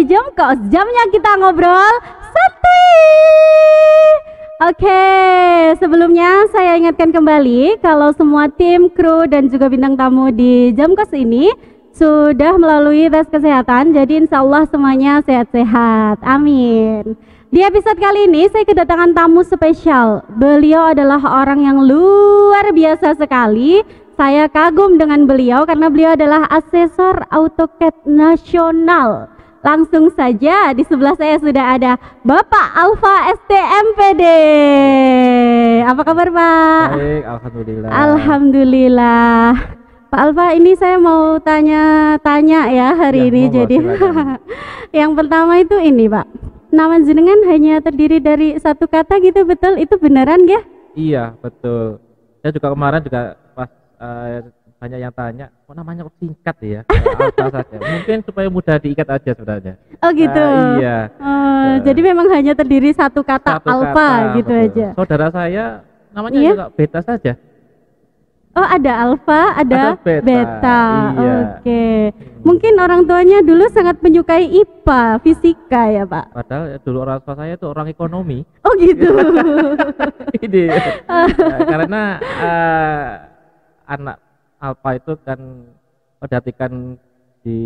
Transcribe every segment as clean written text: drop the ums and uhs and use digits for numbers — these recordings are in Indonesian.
di Jomkos, jamnya kita ngobrol santuy. Oke, sebelumnya saya ingatkan kembali kalau semua tim, kru, dan juga bintang tamu di Jomkos ini sudah melalui tes kesehatan, jadi insya Allah semuanya sehat-sehat, amin. Di episode kali ini saya kedatangan tamu spesial. Beliau adalah orang yang luar biasa sekali. Saya kagum dengan beliau karena beliau adalah asesor AutoCAD nasional. Langsung saja di sebelah saya sudah ada Bapak Alfa STMPD. Apa kabar Pak? Baik, alhamdulillah. Alhamdulillah. Pak Alfa, ini saya mau tanya-tanya ya hari ini. Jadi yang pertama itu ini Pak, nama jenengan hanya terdiri dari satu kata gitu, betul? Itu beneran ya? Iya, betul. Saya juga kemarin juga pas banyak yang tanya, kok namanya kok singkat ya? Alfa saja. Mungkin supaya mudah diikat aja sebenarnya. Oh gitu. Iya. Jadi memang hanya terdiri satu kata Alfa gitu betul. Aja. Saudara saya namanya juga Beta saja. Oh ada Alfa, ada Beta. Iya. Oke. Mungkin orang tuanya dulu sangat menyukai IPA, fisika ya Pak? Padahal dulu orang tua saya itu orang ekonomi. Oh gitu. Ini karena anak Alfa itu kan perhatikan di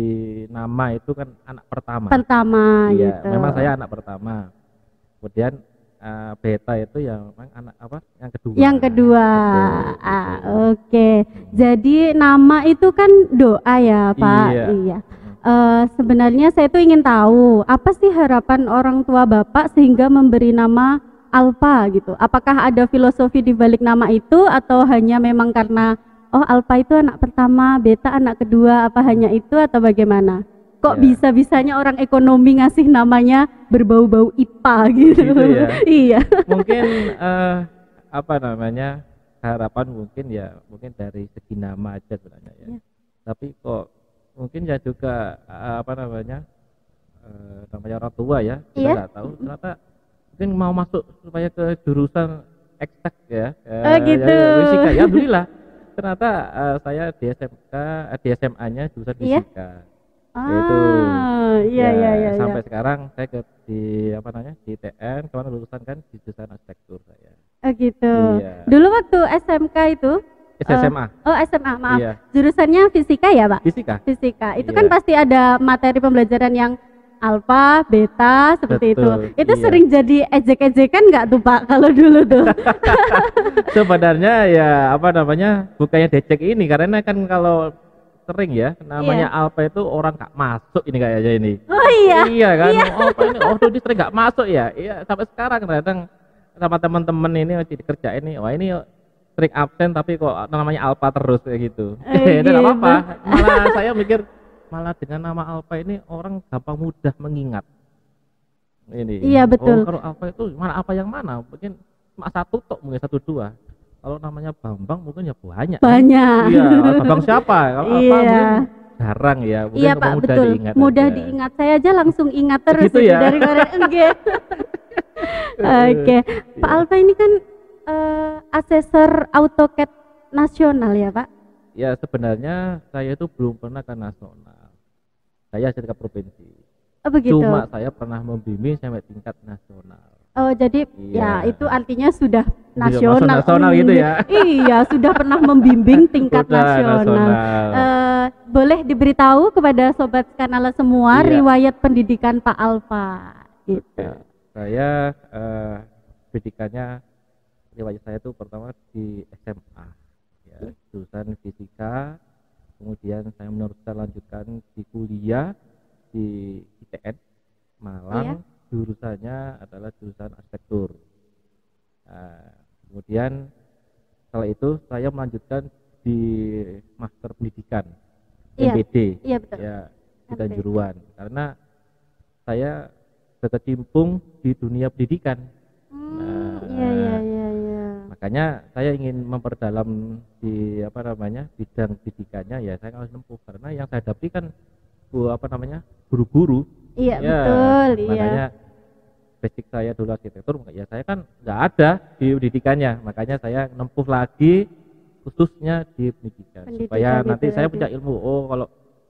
nama itu kan anak pertama. Pertama iya, gitu. Memang saya anak pertama. Kemudian Beta itu yang anak apa? Yang kedua. Yang kedua. Oke. Jadi nama itu kan doa ya Pak. Iya. Sebenarnya saya tuh ingin tahu apa sih harapan orang tua Bapak sehingga memberi nama Alfa gitu. Apakah ada filosofi di balik nama itu atau hanya memang karena oh Alfa itu anak pertama, Beta anak kedua, apa hanya itu atau bagaimana? Kok bisa-bisanya orang ekonomi ngasih namanya berbau-bau IPA gitu ya? Iya. Mungkin apa namanya harapan mungkin dari segi nama aja sebenarnya ya. Tapi kok mungkin ya juga apa namanya orang tua ya kita nggak tahu ternyata mungkin mau masuk supaya ke jurusan eksak ya. Gitu. Fisika ya, alhamdulillah. Ternyata saya di SMK di SMA-nya jurusan fisika. Itu sampai sekarang saya di TN kemarin lulusan kan di jurusan arsitektur saya. Oh gitu. Iya. Dulu waktu SMK itu SMA. SMA maaf. Iya. Jurusannya fisika ya Pak? Fisika. Itu kan pasti ada materi pembelajaran yang alfa, beta seperti itu sering jadi ejek-ejekan nggak tuh Pak kalau dulu tuh? Sebenarnya ya bukannya decek ini karena kan kalau sering ya namanya alfa itu orang nggak masuk ini kayaknya ini. Oh iya. Iya kan. Ini sering nggak masuk ya. Iya sampai sekarang kadang sama teman-teman ini masih dikerjain nih. Wah ini sering absen tapi kok namanya alfa terus kayak gitu. Itu nggak apa-apa. Malah saya mikir dengan nama Alfa ini orang gampang mudah mengingat. Ini. Iya betul. Kalau Alfa itu mana apa yang mana? Mungkin cuma satu tok, mungkin 1 2. Kalau namanya Bambang mungkin ya banyak. Banyak. Iya, Bambang siapa? Kalau Alfa mungkin jarang ya. Mungkin iya Pak, mudah betul. Diingat mudah aja. Diingat. Saya aja langsung ingat terus gitu ya? dari kemarin. Oke. Pak Alfa ini kan asesor AutoCAD nasional ya Pak? Ya sebenarnya saya itu belum pernah ke nasional. Saya tingkat provinsi. Oh begitu. Cuma saya pernah membimbing sampai tingkat nasional. Oh jadi ya itu artinya sudah nasional. Nasional gitu ya. Iya sudah pernah membimbing tingkat nasional. Boleh diberitahu kepada sobat Skanala semua riwayat pendidikan Pak Alfa. Gitu. Saya pendidikannya riwayat saya itu pertama di SMA. Jurusan fisika, kemudian saya lanjutkan di kuliah di ITN Malang, jurusannya adalah jurusan arsitektur. Kemudian setelah itu saya melanjutkan di master pendidikan MPD di Kanjuruhan karena saya berkecimpung di dunia pendidikan. Makanya saya ingin memperdalam di bidang pendidikannya ya saya harus nempuh karena yang saya hadapi kan guru-guru. Iya betul. Makanya basic saya dulu arsitektur ya saya kan nggak ada di pendidikannya makanya saya nempuh lagi khususnya di pendidikan supaya nanti saya punya ilmu kalau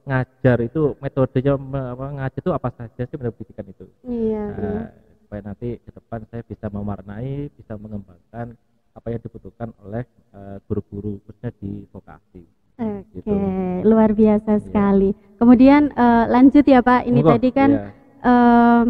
ngajar itu metodenya ngajar itu apa saja sih pada pendidikan itu. Iya, iya. Supaya nanti ke depan saya bisa mewarnai, bisa mengembangkan apa yang dibutuhkan oleh guru-guru khususnya di vokasi. Oke, Gitu. luar biasa Iya. sekali. Kemudian lanjut ya Pak, ini Monggo, tadi kan iya. em,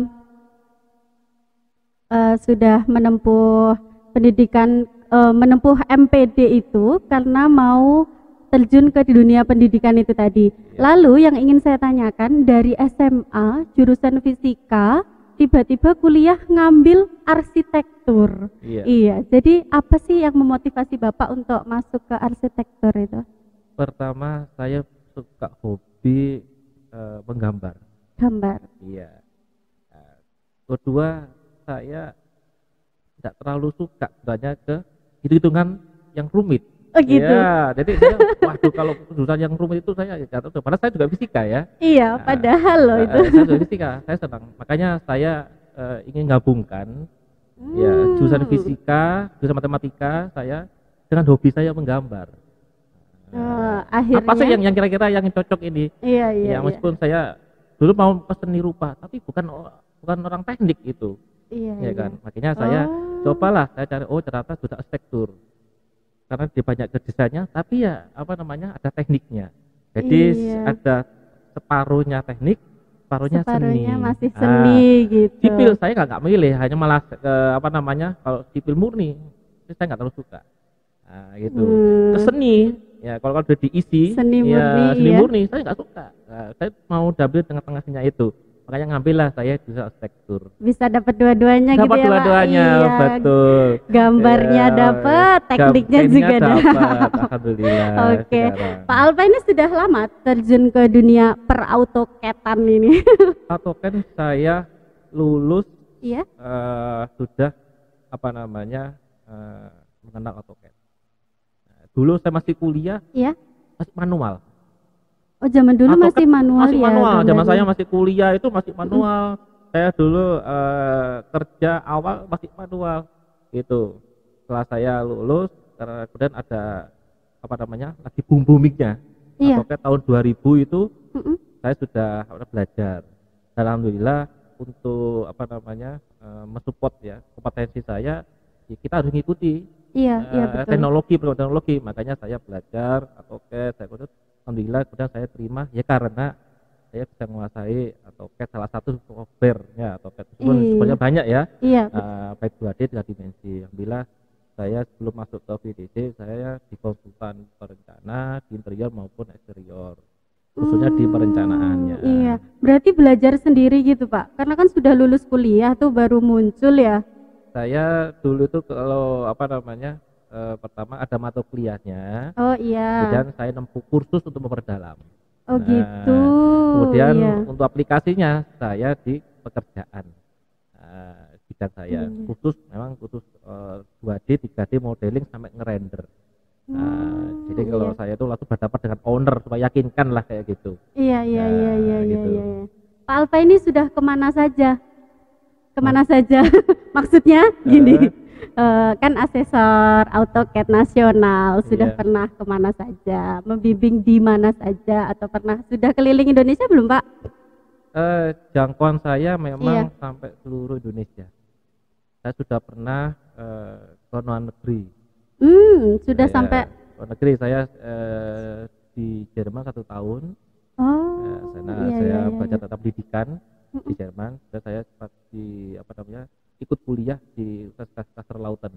sudah menempuh pendidikan, menempuh MPD itu karena mau terjun ke dunia pendidikan itu tadi. Iya. Lalu yang ingin saya tanyakan, dari SMA jurusan fisika tiba-tiba kuliah ngambil arsitektur. Iya. Iya, jadi apa sih yang memotivasi Bapak untuk masuk ke arsitektur itu? Pertama saya suka hobi menggambar. Gambar. Iya. Kedua saya tidak terlalu suka sebenarnya ke hitung-hitungan yang rumit. Oh gitu. Ya, jadi saya, waduh kalau jurusan yang rumit itu saya nggak tahu. Padahal saya juga fisika ya. Iya, padahal loh itu. Saya juga fisika, saya senang. Makanya saya ingin gabungkan ya jurusan fisika, jurusan matematika saya dengan hobi saya menggambar. Akhirnya. Apa sih yang kira-kira yang cocok ini? Iya, iya. Ya meskipun saya dulu mau ke seni rupa, tapi bukan orang teknik itu. Iya, Ya iya. kan, makanya saya cobalah, saya cari ternyata sudah arsitektur karena dia banyak ke desainnya, tapi ya apa namanya ada tekniknya, jadi Iya. ada separuhnya teknik, separuhnya Separuhnya seni. masih seni gitu. Sipil saya nggak milih, hanya malah ke apa namanya, kalau sipil murni itu saya nggak terlalu suka, gitu. Ke seni ya, kalau udah diisi Seni ya murni, seni iya. murni saya nggak suka. Saya mau double tengah-tengahnya itu, makanya ngambillah saya jurusan arsitektur. Bisa dapat dua-duanya gitu Dapat ya Pak. dua-duanya, Iya. betul. Gambarnya Iya, tekniknya tekniknya juga dapat. Alhamdulillah. Oke. sekarang. Pak Alfa ini sudah lama terjun ke dunia per-AutoCAD-an ini. AutoCAD saya lulus Iya. sudah apa namanya mengenal AutoCAD. Dulu saya masih kuliah Iya. masih manual. Oh, zaman dulu AutoCAD masih manual masih ya. manual. Zaman gambarnya. saya masih kuliah itu masih manual. Saya dulu kerja awal masih manual gitu. Setelah saya lulus, karena kemudian ada apa namanya lagi boomingnya. Iya. AutoCAD tahun 2000 itu Mm-mm. saya sudah belajar. Dan alhamdulillah untuk apa namanya mensupport ya kompetensi saya, ya kita harus mengikuti Iya, iya betul. teknologi. Makanya saya belajar AutoCAD, saya kemudian alhamdulillah kemudian saya terima ya karena saya bisa menguasai AutoCAD, salah satu software-nya AutoCAD. Iya. Sebenarnya banyak ya, Iya. baik 2D 3 dimensi. Alhamdulillah saya sebelum masuk ke VDC saya di konsultan perencana di interior maupun eksterior, khususnya di perencanaannya. Iya, berarti belajar sendiri gitu Pak, karena kan sudah lulus kuliah tuh baru muncul ya. Saya dulu tuh kalau apa namanya pertama ada mata kuliahnya, Oh iya. kemudian saya nempuh kursus untuk memperdalam. Oh gitu. Kemudian Iya. untuk aplikasinya saya di pekerjaan bidang saya Iya. memang khusus 2D 3D modeling sampai ngerender. Jadi kalau iya. saya tuh langsung berdapat dengan owner supaya yakinkan lah kayak gitu. Iya, iya, iya, iya, iya, gitu. iya. Pak Alfa ini sudah kemana saja? Kemana saja? Maksudnya gini, kan asesor AutoCAD nasional, sudah Iya. pernah kemana saja? Membimbing di mana saja? Atau pernah sudah keliling Indonesia belum Pak? Jangkauan saya memang Iya. sampai seluruh Indonesia. Saya sudah pernah ke luar negeri. Sudah Saya sampai. luar negeri, saya di Jerman 1 tahun. Oh, Sana iya, saya iya, iya, belajar iya. tentang pendidikan di Jerman. Dan saya sempat di apa namanya ikut kuliah di Universitas Lautan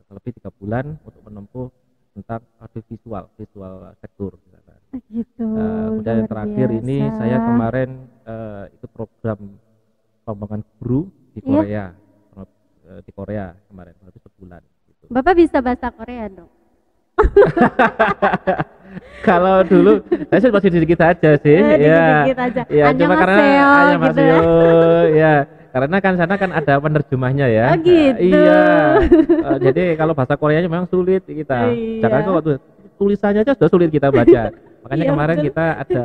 lebih 3 bulan untuk menempuh tentang audiovisual sektor. Gitu. Kemudian yang luar terakhir ini biasa. saya kemarin ikut program pengembangan guru di Iya. Korea, kemarin itu sebulan. Gitu. Bapak bisa bahasa Korea dong? Kalau dulu saya sih masih sedikit aja sih, Dikit-dikit aja. ya cuma karena Annyeonghaseyo gitu ya. ya karena kan sana kan ada penerjemahnya ya. Oh, gitu. Iya. Jadi kalau bahasa Koreanya memang sulit kita. Iya. Jangan kok tulisannya aja sudah sulit kita baca. Makanya Iya, kemarin betul. kita ada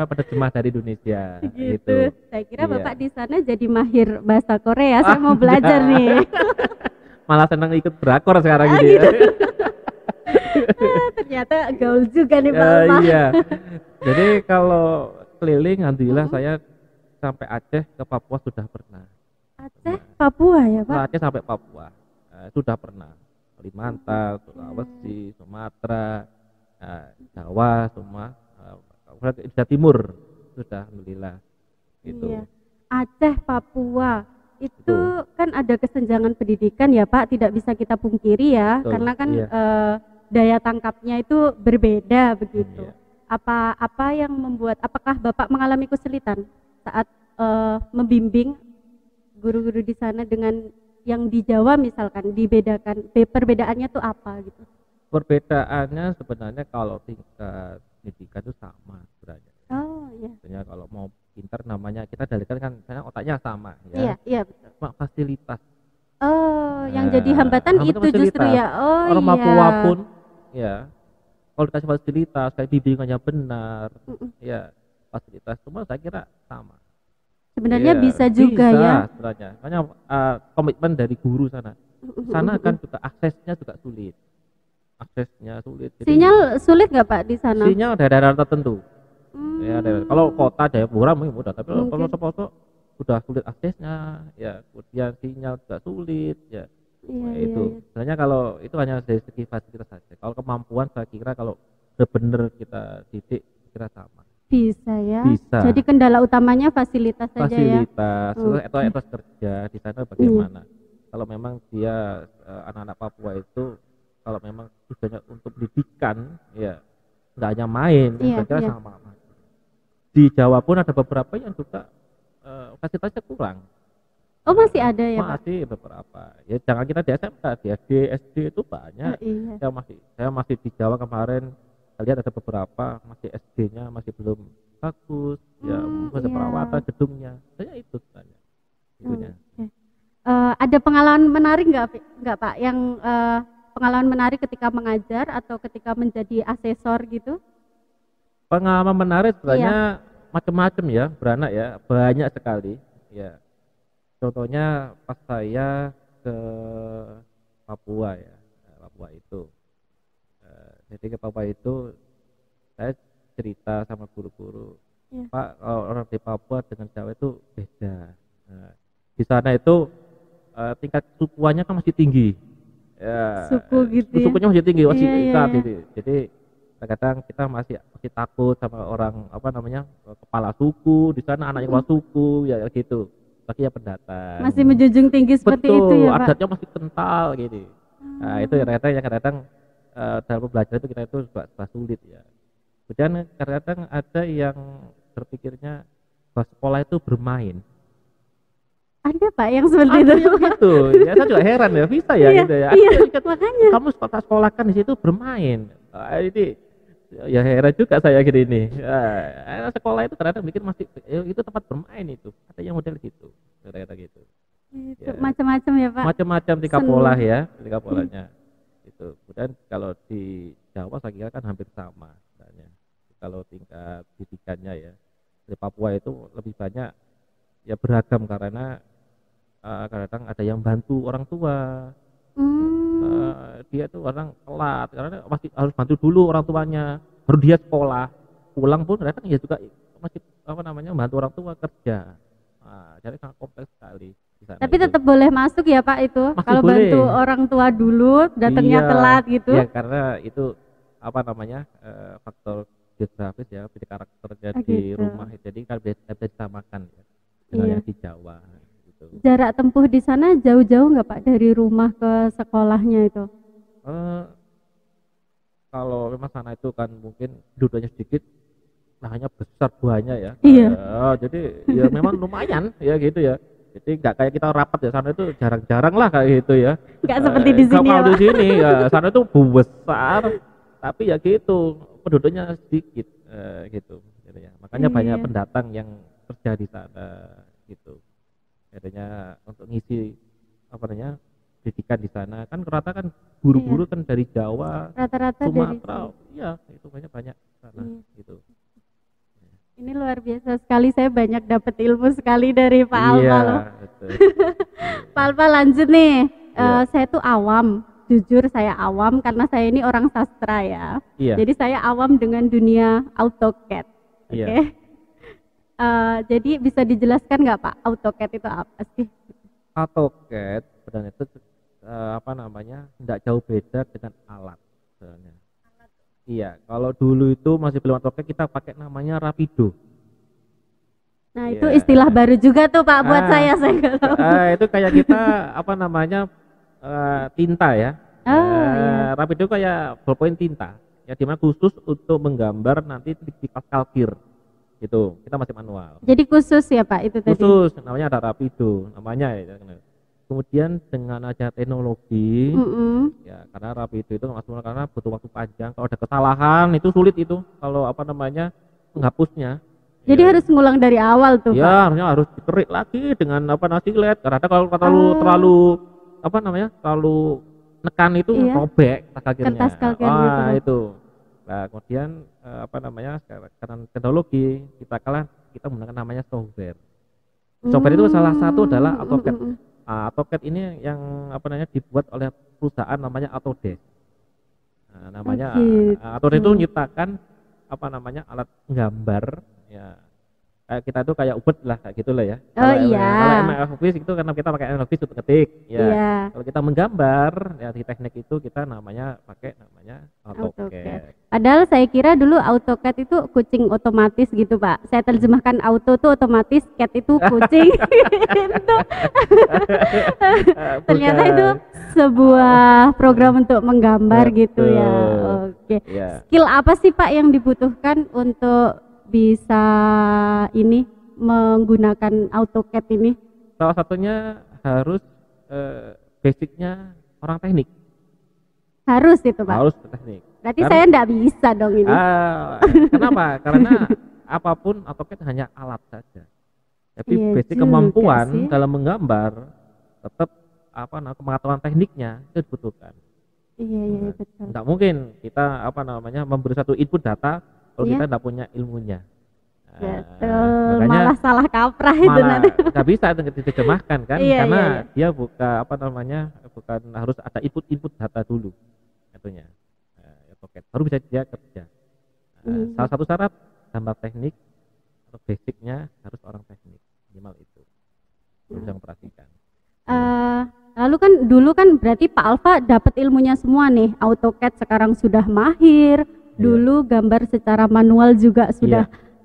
penerjemah dari Indonesia Gitu. Saya kira Iya. Bapak di sana jadi mahir bahasa Korea. Saya mau belajar nih. Malah senang ikut drakor sekarang Ah, gitu ya. Ternyata gaul juga nih Pak Ya, Alfa. iya. Jadi kalau keliling, alhamdulillah saya sampai Aceh ke Papua sudah pernah. Aceh, Papua ya Pak? Aceh sampai Papua sudah pernah. Kalimantan, Sulawesi, Sumatera, Jawa, semua. Indonesia Timur sudah, alhamdulillah. Gitu. Iya. Aceh, Papua itu Betul. kan ada kesenjangan pendidikan ya Pak, tidak bisa kita pungkiri ya, Betul, karena kan iya. daya tangkapnya itu berbeda begitu. Iya. Apa yang membuat, apakah Bapak mengalami kesulitan saat membimbing guru-guru di sana dengan yang di Jawa misalkan, dibedakan, perbedaannya tuh apa gitu? Perbedaannya sebenarnya kalau tingkat pendidikan itu sama sebenarnya. Oh iya. Sebenarnya kalau mau pintar namanya kita dalihkan kan misalnya otaknya sama ya. Iya, iya betul. Cuma fasilitas. Oh, yang jadi hambatan itu fasilitas. justru ya. Oh Orang iya. Papua pun ya kalau dikasih fasilitas kayak bimbingannya benar, ya fasilitas semua saya kira sama. Sebenarnya Ya, bisa juga bisa, ya. sebenarnya. Makanya komitmen dari guru sana. Sana kan juga aksesnya juga sulit. Aksesnya sulit. Jadi, Sinyal sulit nggak Pak di sana? sinyal daerah-daerah tertentu. Ya, kalau kota Jayapura mungkin mudah, tapi kalau Mungkin. pelosok sudah sulit aksesnya, ya kemudian sinyal juga sulit, ya. Iya, Itu. iya. Sebenarnya kalau itu hanya dari segi fasilitas saja. Kalau kemampuan saya kira kalau benar-benar kita didik kira sama. Bisa ya. Bisa. Jadi kendala utamanya fasilitas saja ya. Fasilitas, atau etos kerja di sana bagaimana? Kalau memang dia anak-anak Papua itu kalau memang tujuannya untuk pendidikan, ya nggak hanya main, Iya, saya kira iya. sama. Di Jawa pun ada beberapa yang juga fasilitasnya kurang. Oh masih ada ya Pak? Masih beberapa. Ya jangan kita di SMK, di SD itu banyak. Iya. Saya masih di Jawa kemarin, saya lihat ada beberapa masih SD-nya masih belum bagus, ya masih iya. perawatan gedungnya. Saya itu tanya. Itunya. Oke. Ada pengalaman menarik nggak Pak? Yang pengalaman menarik ketika mengajar atau ketika menjadi asesor gitu? Pengalaman menarik Iya. sebenarnya macam-macam ya, beranak ya, banyak sekali. Ya. Contohnya pas saya ke Papua ya, Papua itu. Jadi ke Papua itu saya cerita sama guru-guru, Iya. Pak, kalau orang di Papua dengan Jawa itu beda. Di sana itu tingkat kesukuannya kan masih tinggi. Ya, Suku gitu ya? sukunya masih tinggi, masih Iya, iya, ikat iya. gitu. Jadi kadang kita masih takut sama orang apa namanya kepala suku di sana, anaknya kepala suku ya gitu. Tapi ya pendatang. Masih menjunjung tinggi seperti Betul, itu ya Pak? adatnya masih kental gitu. Nah, itu ya kadang-kadang dalam pembelajaran itu kita itu juga sulit ya. Kemudian kadang-kadang ada yang berpikirnya bahwa sekolah itu bermain. Ada Pak yang seperti Ada itu? yang gitu. Ya saya juga heran ya, bisa ya Iya, gitu ya. iya, Ada yang makanya. kamu sekolah kan di situ bermain. Ini ya heran juga saya gini ini. Sekolah itu kadang-kadang bikin masih itu tempat bermain itu. Ada yang model gitu. Kira-kira gitu. Itu Ya. macam-macam ya Pak? Macam-macam tika pola ya, tika polanya. Itu. Kemudian kalau di Jawa saya kira kan hampir sama sebenarnya. Kalau tingkat pendidikannya ya. Di Papua itu lebih banyak ya beragam karena kadang ada yang bantu orang tua. Dia tuh orang telat karena masih harus bantu dulu orang tuanya, baru dia sekolah, pulang pun kadang ya juga masih apa namanya bantu orang tua kerja. Jadi sangat kompleks sekali di sana. Tapi itu. tetap boleh masuk ya Pak itu? Masih Kalau boleh. bantu orang tua dulu, datangnya Iya, telat gitu? Iya karena itu apa namanya faktor geografis ya, jadi karakternya di gitu. rumah, jadi kan bisa disamakan ya dengan Iya. yang di Jawa. Gitu. Jarak tempuh di sana jauh-jauh nggak Pak dari rumah ke sekolahnya itu? Kalau memang sana itu kan mungkin duduknya sedikit, lahannya besar buahnya ya. Iya. Jadi ya memang lumayan ya gitu ya. Jadi nggak kayak kita rapat ya, sana itu jarang-jarang lah kayak gitu ya. Nggak seperti di sini ya Kalau di Pak? sini ya sana itu besar, tapi ya gitu penduduknya sedikit gitu. Gitu ya. Makanya banyak Iya. pendatang yang kerja di sana gitu. Jadinya untuk ngisi apa namanya pendidikan di sana kan rata kan guru-guru kan dari Jawa, Rata-rata dari Sumatera, sini. iya itu banyak sana Iya. gitu. Ini luar biasa sekali, saya banyak dapat ilmu sekali dari Pak Alfa Iya, loh. betul. Pak Alfa lanjut nih. Iya. Saya tuh awam. jujur saya awam karena saya ini orang sastra ya. Iya. Jadi saya awam dengan dunia AutoCAD. Oke. Iya. Jadi bisa dijelaskan nggak Pak, AutoCAD itu apa sih? AutoCAD sebenarnya itu apa namanya, tidak jauh beda dengan alat sebenarnya. Iya, kalau dulu itu masih belum AutoCAD kita pakai namanya Rapido. Nah, Iya. itu istilah baru juga tuh Pak buat saya nggak tahu. Itu kayak kita apa namanya, tinta ya. Iya. Rapido kayak ballpoint tinta ya, dimana khusus untuk menggambar nanti di kalkir gitu. Kita masih manual. Jadi khusus ya Pak itu tadi. Khusus namanya ada Rapido namanya ya. Kemudian dengan aja teknologi ya, karena Rapido itu maksimal karena butuh waktu panjang. Kalau ada kesalahan itu sulit itu kalau apa namanya menghapusnya. Jadi Ya. harus ngulang dari awal tuh Pak. Ya, harus dikerik lagi dengan apa nasilet. Karena kalau terlalu apa namanya, terlalu nekan itu Iya. robek kalkirnya. Kertas kalkir gitu. Itu. Nah, kemudian apa namanya, karena teknologi kita menggunakan namanya software. Software itu salah satu adalah AutoCAD. AutoCAD ini yang apa namanya dibuat oleh perusahaan namanya Autodesk. Nah, namanya Autodesk itu menciptakan apa namanya alat gambar ya. Kita tuh kayak Ubud lah kayak gitulah ya. Kalau MS Office itu karena kita pakai MS Office untuk ngetik ya. Iya. Kalau kita menggambar ya di teknik itu kita namanya pakai namanya AutoCAD. Padahal saya kira dulu AutoCAD itu kucing otomatis gitu Pak. Saya terjemahkan auto tuh otomatis, CAD itu kucing. Ternyata itu sebuah program untuk menggambar gitu ya. Oke. Ya. Skill apa sih Pak yang dibutuhkan untuk bisa ini menggunakan AutoCAD ini? Salah satunya harus basicnya orang teknik. Harus itu Pak. Harus teknik. Berarti saya enggak bisa dong ini. Kenapa? Karena apapun AutoCAD hanya alat saja. Tapi Iya basic juga kemampuan sih. dalam menggambar tetap apa pengetahuan tekniknya itu dibutuhkan. Iya betul. Enggak mungkin kita apa namanya memberi satu input data kalau Iya. kita enggak punya ilmunya. Betul, Makanya malah salah kaprah itu malah nanti. nggak bisa diterjemahkan kan, Iya, karena iya. dia bukan harus ada input data dulu katanya. Baru bisa dia kerja. Salah satu syarat gambar teknik atau basicnya harus orang teknik, minimal itu bisa memperhatikan. Lalu kan dulu kan berarti Pak Alfa dapat ilmunya semua nih, AutoCAD sekarang sudah mahir, dulu gambar secara manual juga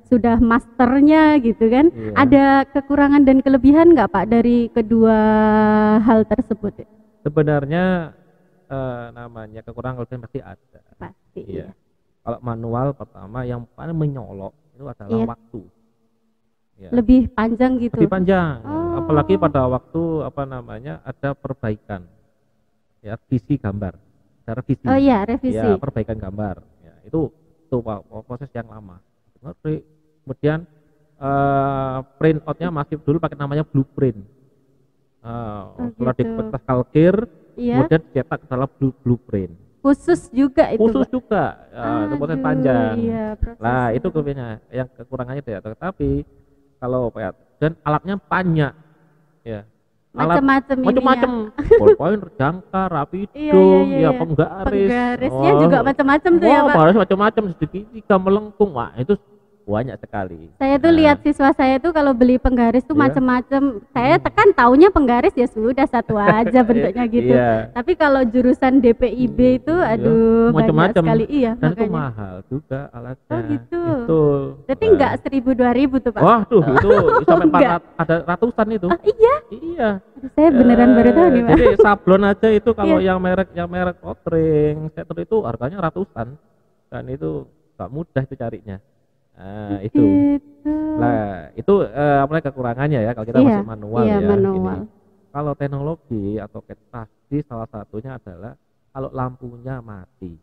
sudah masternya gitu kan. Iya. Ada kekurangan dan kelebihan nggak Pak dari kedua hal tersebut? Sebenarnya namanya kekurangan kelebihan pasti ada. Pasti. Iya. Kalau manual pertama yang paling menyolok itu adalah Iya. waktu. Ya. Lebih panjang gitu. Lebih panjang, Oh. apalagi pada waktu apa namanya ada perbaikan, ya revisi gambar, ada revisi. Oh iya, revisi. Ya perbaikan gambar, ya itu proses yang lama. Kemudian print outnya masih dulu pakai namanya blueprint. Setelah gitu. di kertas kalkir, Iya. kemudian cetak dalam blueprint. Khusus juga itu. Khusus Pak. juga, itu proses Aduh, panjang. Iya, Nah itu kelebihannya, yang kekurangannya tidak. Tapi kalau dan alatnya banyak, ya. Macam-macam, ballpoint, jangkar, Rapido, Iya. ya penggaris. Penggarisnya juga macam-macam tuh ya Pak. Penggaris macam-macam, segitiga, melengkung, wah itu banyak sekali. Saya tuh lihat siswa saya tuh kalau beli penggaris tuh Iya. macam-macam. Saya tekan taunya penggaris ya sudah satu aja bentuknya gitu. Iya. Tapi kalau jurusan DPIB itu aduh banyak Macam-macam. sekali iya Dan itu makanya. mahal juga alatnya. Oh gitu. Itu. Berarti enggak 1.000-2.000 tuh Pak. Wah tuh itu sampai Enggak. ada ratusan itu. Iya. Iya. Saya beneran baru tahu nih Pak. Jadi sablon aja itu kalau Iya. yang merek Otring, Setter itu harganya ratusan. Dan itu gak mudah itu carinya. Nah, itu. Gitu. Nah, itu apalagi kekurangannya ya kalau kita Iya, masih manual iya, ya. manual. Gini. Kalau teknologi atau pasti salah satunya adalah kalau lampunya mati.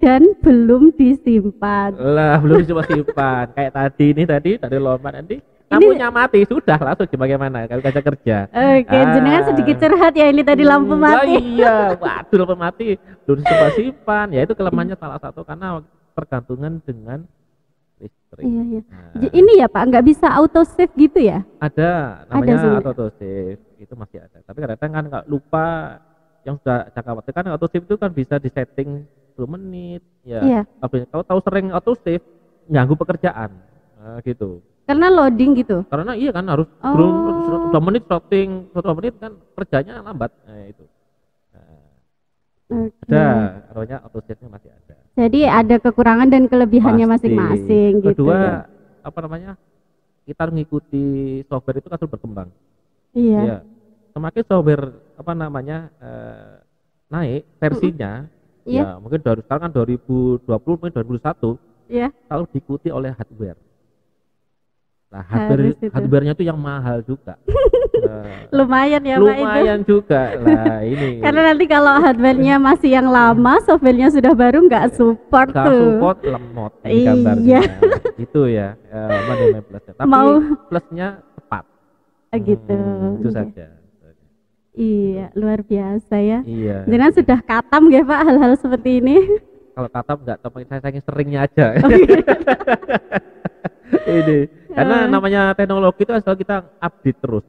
Dan belum disimpan. Lah, belum coba simpan. Kayak tadi lompat nanti lampunya mati sudah langsung bagaimana kalau kita kerja. Oke, jenengan sedikit curhat ya ini tadi lampu mati. Iya, waduh lampu mati belum coba simpan. Ya itu kelemahannya salah satu karena tergantungan dengan listrik. Iya. Nah, Ini ya Pak, nggak bisa auto save gitu ya? ada namanya sebenarnya. auto save itu masih ada. Tapi kadang-kadang kan nggak lupa yang sudah jangka waktu kan auto save itu kan bisa disetting 10 menit ya. Iya. Tapi kalau tahu sering auto save ganggu pekerjaan. Nah, gitu. Karena loading gitu. Karena iya kan harus Oh. 2 menit shooting, 1 menit kan kerjanya lambat. Nah, itu. Nah, Oke. ada, artinya auto save-nya masih ada. Jadi ada kekurangan dan kelebihannya Pasti. masing-masing gitu Kedua, ya. apa namanya? Kita mengikuti software itu kan terus berkembang. Iya. Iya. Semakin software apa namanya naik versinya, Iya. ya mungkin dari sekarang kan 2020 mungkin 2021 Iya. selalu diikuti oleh hardware. Nah, Harus itu. hardware-nya itu yang mahal juga. Lumayan ya Pak itu. Lumayan juga lah ini. Karena nanti kalau hardware-nya masih yang lama, software-nya sudah baru nggak support Nggak tuh. support lemot ini Iya. gambarnya. Itu ya, mana plusnya. Tapi Mau- plusnya cepat. Gitu. Itu saja. Iya, luar biasa ya. Iya. Jangan sudah katam ya Pak hal-hal seperti ini. Kalau kata enggak, tapi saya saking seringnya aja. Oh, iya. Ini karena namanya teknologi itu asal kita update terus.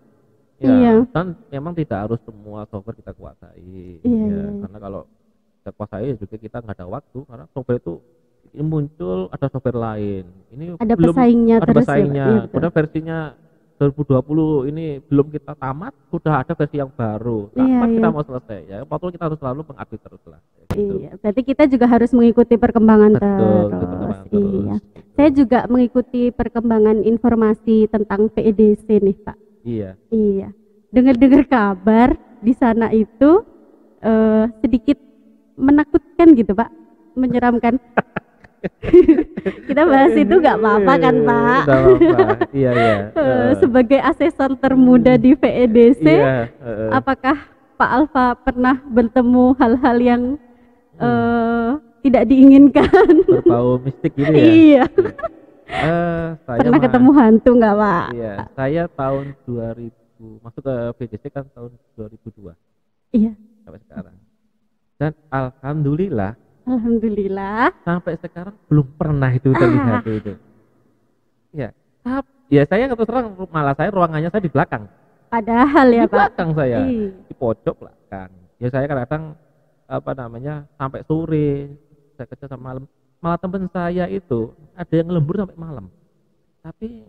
Ya, Iya. kan memang tidak harus semua software kita kuasai. Iya, Ya, iya. karena kalau kita kuasai juga kita nggak ada waktu karena software itu ini muncul ada software lain. Ini Ada belum pesaingnya ada terus ya, Pak? pesaingnya. Iya, betul. Udah versinya 2020 ini belum kita tamat, sudah ada versi yang baru. Iya, Kapan kita iya. mau selesai? Ya, waktu kita harus selalu mengupdate terus lah. Gitu. Iya, berarti kita juga harus mengikuti perkembangan Betul, terus. perkembangan Iya. terus. Saya juga mengikuti perkembangan informasi tentang PEDC nih, Pak. Iya. Iya. Dengar-dengar kabar di sana itu sedikit menakutkan gitu, Pak. Menyeramkan. Kita bahas itu nggak apa-apa kan, Pak? Nggak apa-apa. Iya, iya. Sebagai asesor termuda di PEDC, Iya, apakah Pak Alfa pernah bertemu hal-hal yang tidak diinginkan? berbau mistik gitu ya. Iya. Saya Pernah ketemu hantu nggak, Pak? Iya, saya tahun 2000 masuk ke PDC kan tahun 2002 Iya. sampai sekarang. Dan alhamdulillah Alhamdulillah. sampai sekarang belum pernah itu terlihat itu. Ya, ya saya terus terang malah saya ruangannya saya di belakang. Padahal ya, Di Pak. belakang saya, Iya. di pojok belakang. Ya saya kadang apa namanya sampai sore, saya kerja sampai malam. Malah teman saya itu ada yang lembur sampai malam. Tapi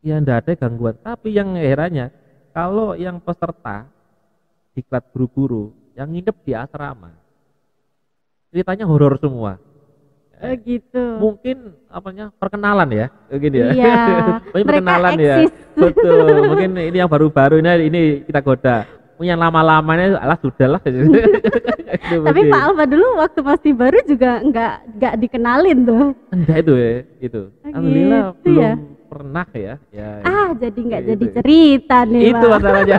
ya enggak ada gangguan. Tapi yang herannya kalau yang peserta diklat guru-guru yang nginep di asrama, ceritanya horor semua. Gitu. Mungkin apanya perkenalan ya, gini ya. Iya. Mungkin Mereka perkenalan ya. eksis. Betul. Mungkin ini yang baru-baru ini kita goda. Yang lama-lamanya alah sudahlah. Tapi Pak Alfa dulu waktu masih baru juga nggak dikenalin tuh. enggak itu ya, itu. Alhamdulillah Gitu belum ya? pernah ya. Ya. Jadi nggak Gitu. jadi cerita nih, Itu Pak. masalahnya.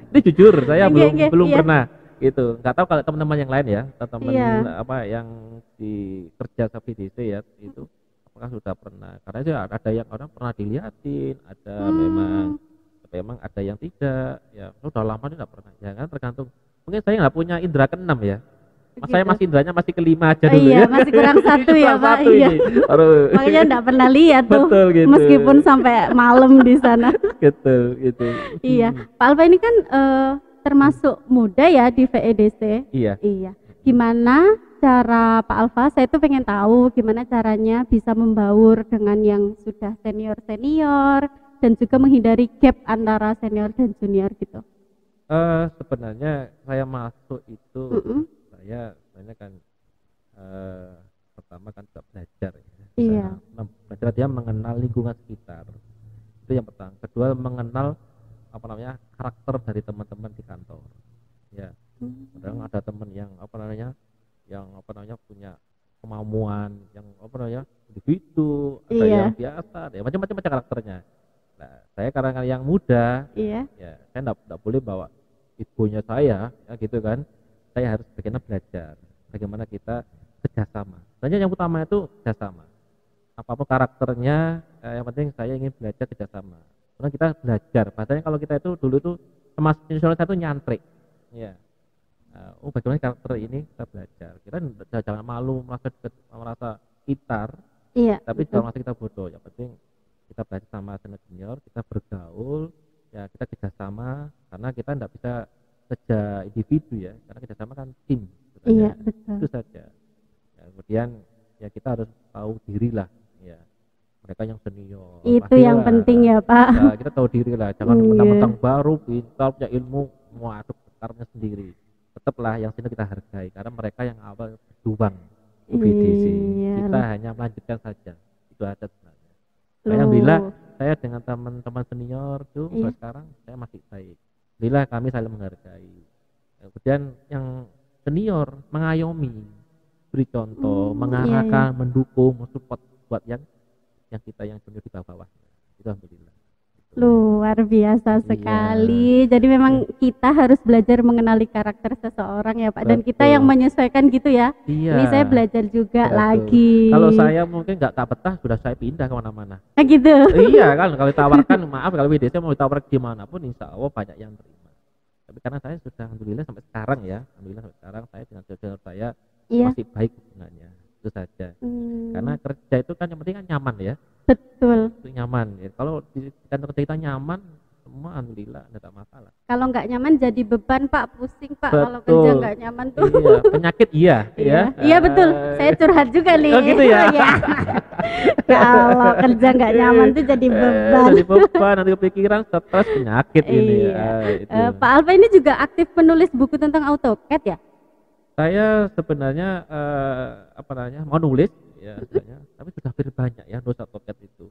Ini jujur saya Oke, belum oke, belum iya. pernah gitu. Nggak tahu kalau teman-teman yang lain ya, teman-teman Iya. apa yang di kerja sama PDC ya itu apakah sudah pernah? Karena itu ada yang orang pernah dilihatin, ada memang ada yang tidak. Ya sudah lama ini nggak pernah. Ya kan tergantung. Mungkin saya nggak punya indera keenam ya. Mas saya Gitu. masih inderanya masih kelima aja Oh dulu iya, ya. masih kurang satu ya, Kurang Pak. satu Iya. ini. Baru- Makanya nggak pernah lihat tuh. Betul gitu. Meskipun sampai malam di sana. gitu gitu. Iya. Pak Alfa ini kan termasuk muda ya di VEDC. Iya. Iya. Gimana cara Pak Alfa? Saya tuh pengen tahu gimana caranya bisa membaur dengan yang sudah senior-senior dan juga menghindari gap antara senior dan junior gitu. Sebenarnya saya masuk itu Mm-mm. saya sebenarnya kan pertama kan juga belajar ya. Iya. Belajar dia mengenal lingkungan sekitar. Itu yang pertama. Kedua mengenal apa namanya karakter dari teman-teman di kantor. Ya. Kadang ada teman yang apa namanya punya kemampuan yang apa namanya individu, ada Iya. yang biasa, ya macam-macam karakternya. Nah, saya karena yang muda, Iya. ya saya enggak boleh bawa egonya saya ya gitu kan. Saya harus bagaimana belajar, bagaimana kita kerjasama. Sebenarnya yang utama itu kerjasama. Apapun karakternya, yang penting saya ingin belajar kerjasama. Karena kita belajar. Padahal kalau kita itu dulu itu sama senior satu nyantrik, ya. Bagaimana karakter ini kita belajar. Kita jangan malu merasa pintar, Iya. tapi betul. jangan merasa kita bodoh. Yang penting kita belajar sama senior, kita bergaul, ya kita kerjasama. Karena kita tidak bisa saja individu ya, karena kerjasama kan tim Iya, sebenarnya. betul. Itu saja. Ya, kemudian ya kita harus tahu diri lah ya, mereka yang senior Itu yang pastilah, penting ya, Pak. ya kita tahu diri lah, jangan Iya. mentang-mentang baru pintar punya ilmu mau aduk bekarnya sendiri. Tetaplah yang sini kita hargai karena mereka yang awal berjuang UPDC. Iya. Kita hanya melanjutkan saja, itu aja sebenarnya. Loh. Alhamdulillah saya dengan teman-teman senior tuh Iya. sekarang saya masih baik. Alhamdulillah kami saling menghargai. Kemudian yang senior mengayomi, beri contoh, mengarahkan, mendukung, mensupport buat yang kita yang junior di bawah. Itu alhamdulillah. Luar biasa Iya. sekali. Jadi memang kita harus belajar mengenali karakter seseorang ya, Pak. Dan kita Betul. yang menyesuaikan gitu ya. Iya. Ini saya belajar juga Betul. lagi. Kalau saya mungkin nggak tak betah, sudah saya pindah kemana-mana. Nah, gitu. Iya kan, kalau ditawarkan maaf kalau WDC mau ditawarkan dimanapun, insya Allah banyak yang terima. Tapi karena saya sudah alhamdulillah sampai sekarang ya, alhamdulillah sampai sekarang saya dengan senior saya Iya. masih baik hubungannya, itu saja. Hmm, Karena kerja itu kan yang penting kan nyaman ya, betul. itu nyaman. Ya. Kalau di kantor kerja kita nyaman, semua alhamdulillah tidak masalah. Kalau nggak nyaman jadi beban, Pak. Pusing, Pak. Kalau Betul. kerja nggak nyaman tuh. Iya, penyakit iya, Iya, ya. iya betul. Saya curhat juga nih. Oh, gitu ya? Iya. Kalau kerja nggak nyaman tuh jadi beban. Jadi beban, nanti kepikiran, stres, penyakit ini. Iya. Itu. Pak Alfa ini juga aktif menulis buku tentang AutoCAD ya? Saya sebenarnya apa namanya mau nulis ya sebenarnya, tapi sudah hampir banyak ya nulis AutoCAD itu.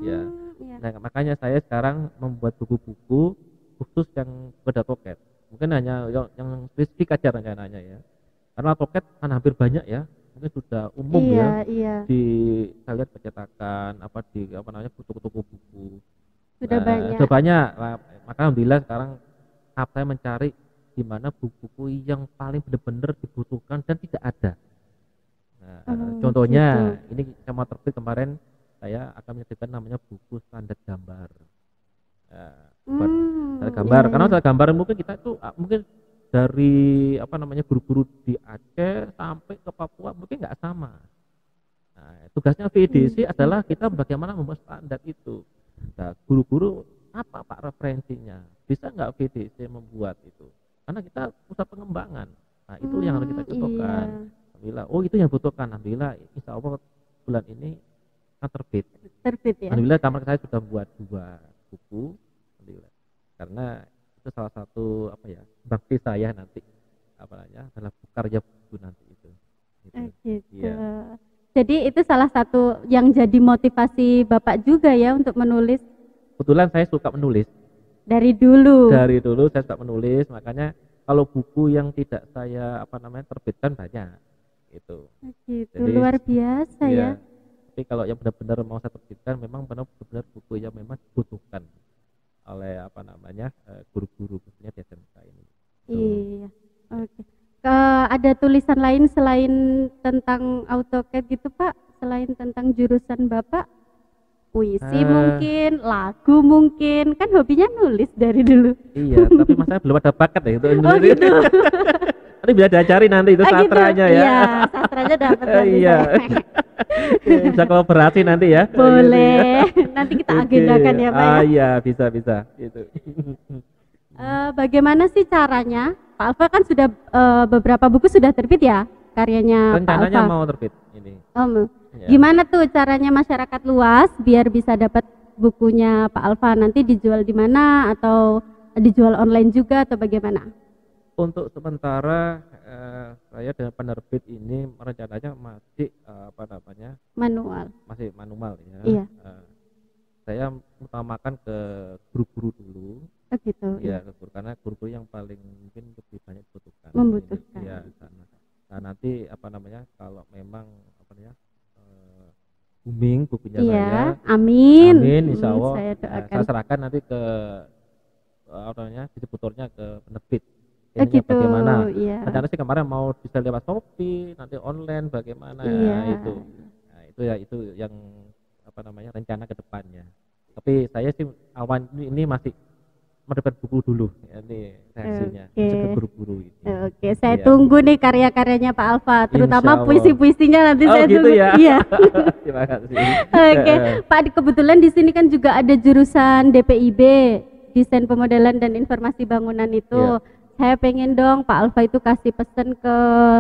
Ya. Iya. Nah, makanya saya sekarang membuat buku-buku khusus yang pada AutoCAD. Mungkin hanya yang spesifik aja rencananya ya. Karena AutoCAD kan hampir banyak ya. Mungkin sudah umum Iya, ya. iya. Di saya lihat percetakan di apa namanya toko-toko buku. Sudah banyak. Sudah banyak. Nah, maka alhamdulillah sekarang saya mencari di mana buku-buku yang paling benar-benar dibutuhkan dan tidak ada. Nah, contohnya ini sama terbit kemarin saya akan menyebutkan namanya buku standar gambar. Standar gambar, iya, karena iya. standar gambar mungkin kita itu mungkin dari apa namanya guru-guru di Aceh sampai ke Papua mungkin nggak sama. Nah, tugasnya VDC adalah kita bagaimana membuat standar itu. Nah, guru-guru apa Pak referensinya? Bisa nggak VDC membuat itu? Karena kita pusat pengembangan. Nah, itu yang harus kita contohkan. Iya. Alhamdulillah. Oh, itu yang butuhkan. Alhamdulillah. Insya Allah bulan ini akan terbit. Terbit ya. Alhamdulillah kamar saya sudah buat 2 buku. Alhamdulillah. Karena itu salah satu apa ya bakti saya nanti apa namanya adalah karya buku nanti itu. Gitu. Iya. Jadi itu salah satu yang jadi motivasi Bapak juga ya untuk menulis Kebetulan saya suka menulis. dari dulu. Dari dulu saya suka menulis, makanya kalau buku yang tidak saya apa namanya terbitkan banyak itu. Gitu. Jadi, Luar biasa ya. Iya. Tapi kalau yang benar-benar mau saya terbitkan memang benar-benar buku yang memang dibutuhkan oleh apa namanya guru-guru khususnya di SMK ini. Iya. Oke. Ada tulisan lain selain tentang AutoCAD gitu Pak? Selain tentang jurusan Bapak? Puisi mungkin, lagu mungkin, kan hobinya nulis dari dulu. Iya, tapi masalah belum ada bakat ya itu. Oh gitu. Nanti bisa diajari nanti itu sastranya gitu. ya. Iya, sastranya dapat nanti Iya. saya. Bisa kolaborasi nanti ya. Boleh. Nanti kita Oke. agendakan ya Pak ya. Iya, bisa itu. Bagaimana sih caranya? Pak Alfa kan sudah beberapa buku sudah terbit ya karyanya Pak Rencananya Alfa. mau terbit ini. Ya. Gimana tuh caranya masyarakat luas biar bisa dapat bukunya Pak Alfa, nanti dijual di mana atau dijual online juga atau bagaimana? Untuk sementara saya dengan penerbit ini rencananya masih apa namanya Manual. masih manual ya. Iya. Saya utamakan ke guru-guru dulu. Oh gitu. Ya, karena guru-guru yang paling mungkin lebih banyak dibutuhkan. Membutuhkan. Ya, sana. Nah, nanti apa namanya kalau memang apa namanya booming bukunya Iya, saya. amin. Amin, insya Allah. Saya doakan. Saya serahkan nanti ke apa namanya distributornya ke penerbit. Oh Ininya gitu. bagaimana? Iya. Rencana sih kemarin mau bisa lewat Shopee, nanti online bagaimana Iya. itu. Nah, itu yang apa namanya rencana ke depannya. Tapi saya sih awan ini masih menerbit buku dulu ya, ini reaksinya Oke. ke guru-guru ini. Oke, saya Iya. tunggu nih karya-karyanya Pak Alfa, terutama Insya Allah. puisi-puisinya nanti Oh, saya gitu tunggu. ya. Iya. Terima kasih. Oke, Pak, kebetulan di sini kan juga ada jurusan DPIB, Desain Pemodelan dan Informasi Bangunan itu. Iya. saya pengen dong Pak Alfa itu kasih pesan ke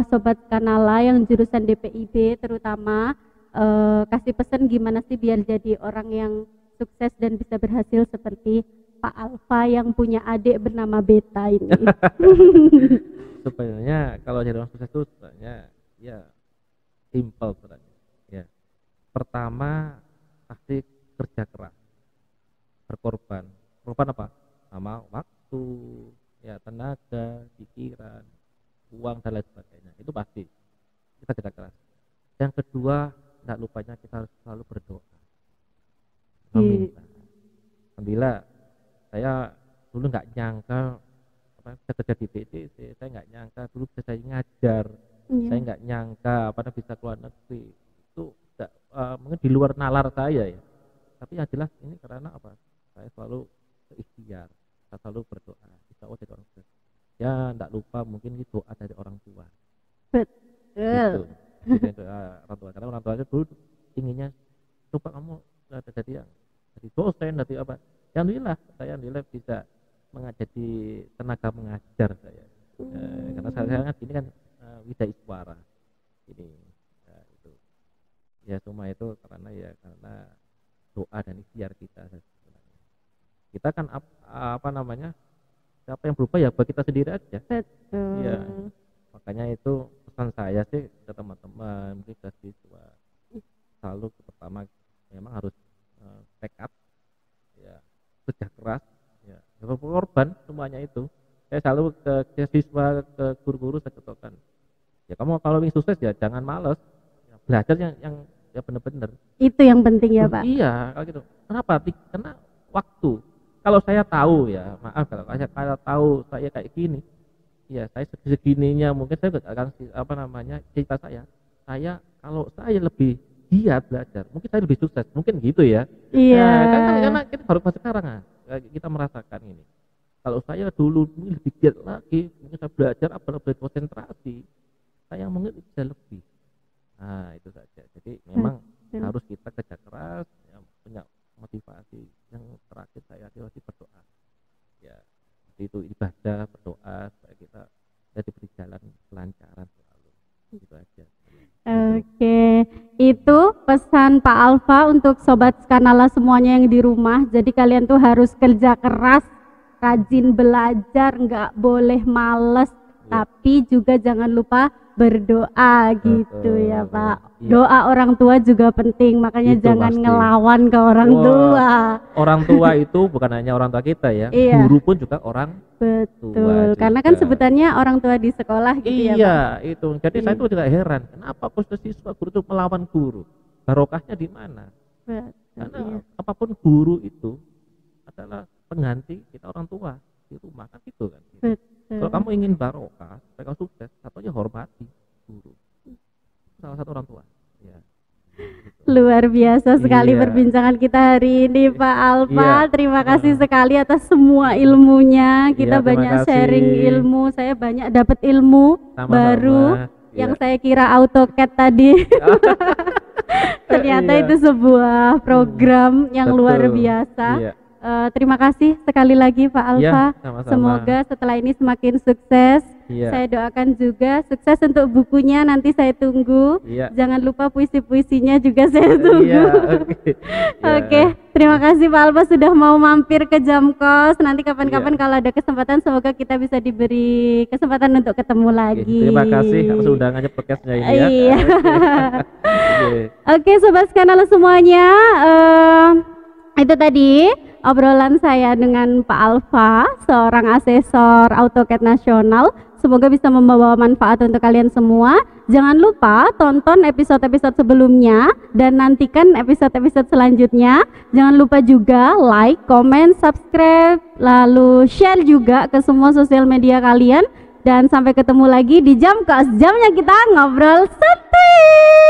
Sobat Kanala yang jurusan DPIB terutama, kasih pesan gimana sih biar jadi orang yang sukses dan bisa berhasil seperti Pak Alfa yang punya adik bernama Beta ini. Sebenarnya kalau jadi orang sukses itu sebenarnya ya simple sebenarnya. Ya. Pertama pasti kerja keras, berkorban. Korban apa? Sama waktu, ya tenaga, pikiran, uang dan lain sebagainya. Itu pasti kita kerja keras. Yang kedua, tidak lupanya kita harus selalu berdoa, meminta. Alhamdulillah, saya dulu nggak nyangka bisa kerja di BTC, saya nggak nyangka dulu bisa saya ngajar, saya nggak nyangka bisa keluar negeri. Itu mungkin di luar nalar saya ya. Tapi yang jelas ini karena apa? Saya selalu berikhtiar, saya selalu berdoa. Insya Allah jadi orang sukses. Ya, tidak lupa mungkin ini doa dari orang tua. Betul. Gitu, orang tua. Karena orang tua itu dulu inginnya coba kamu jadi yang jadi dosen, jadi apa? Alhamdulillah, saya alhamdulillah bisa menjadi tenaga mengajar saya. Karena saya ini kan Wida Iswara. Ini itu. Ya semua itu karena doa dan ikhtiar kita sebenarnya. Kita kan siapa yang berubah ya buat kita sendiri aja. Betul. Ya, makanya itu pesan saya sih ke teman-teman mungkin ke siswa selalu pertama memang harus tekad, ya kerja keras, ya berkorban semuanya itu. Saya selalu ke siswa, ke guru-guru saya katakan, ya kamu kalau ingin sukses ya jangan malas, ya, belajar yang ya benar-benar. Itu yang penting ya Pak. Iya kalau gitu. Kenapa? Karena waktu. Kalau saya tahu ya, maaf kalau saya tahu saya kayak gini, ya saya segininya mungkin saya akan cerita saya kalau saya lebih giat belajar, mungkin saya lebih sukses, mungkin gitu ya. Iya. Karena kita baru sekarang kita merasakan ini. Kalau saya dulu lebih giat lagi, mungkin saya belajar lebih konsentrasi, saya mungkin bisa lebih. Nah itu saja. Jadi memang harus kita kerja keras, ya, punya motivasi. Yang terakhir saya masih berdoa. Ya itu ibadah, berdoa supaya kita diberi jalan kelancaran selalu. Gitu aja. Oke, itu pesan Pak Alfa untuk Sobat Kanala semuanya yang di rumah. Jadi kalian tuh harus kerja keras, rajin belajar, nggak boleh males, tapi juga jangan lupa berdoa gitu ya Pak. Doa orang tua juga penting, makanya itu jangan pasti ngelawan ke orang tua. Orang tua itu bukan hanya orang tua kita ya, guru pun juga orang tua. Karena kan sebutannya orang tua di sekolah gitu ya Pak. Iya itu, jadi saya tuh juga heran, kenapa siswa guru itu melawan guru? Barokahnya di mana? Karena apapun guru itu adalah pengganti kita orang tua di rumah kan gitu kan. Kalau kamu ingin barokah, supaya sukses, satunya hormati guru. Salah satu orang tua. Ya. Luar biasa sekali perbincangan kita hari ini Pak Alfa. Terima kasih sekali atas semua ilmunya. Kita banyak sharing ilmu. Saya banyak dapat ilmu baru yang saya kira AutoCAD tadi. Ternyata itu sebuah program yang luar biasa. Terima kasih sekali lagi Pak Alfa. Semoga setelah ini semakin sukses. Saya doakan juga sukses untuk bukunya, nanti saya tunggu. Jangan lupa puisi-puisinya juga saya tunggu. Oke, terima kasih Pak Alfa sudah mau mampir ke Jamkos. Nanti kapan-kapan kalau ada kesempatan semoga kita bisa diberi kesempatan untuk ketemu lagi. Terima kasih atas undangannya podcastnya ini ya. Oke, Sobat Kanala semuanya, itu tadi obrolan saya dengan Pak Alfa, seorang asesor AutoCAD nasional. Semoga bisa membawa manfaat untuk kalian semua. Jangan lupa tonton episode-episode sebelumnya dan nantikan episode-episode selanjutnya. Jangan lupa juga like, comment, subscribe, lalu share juga ke semua sosial media kalian. Dan sampai ketemu lagi di Jamkos, jamnya kita ngobrol santai.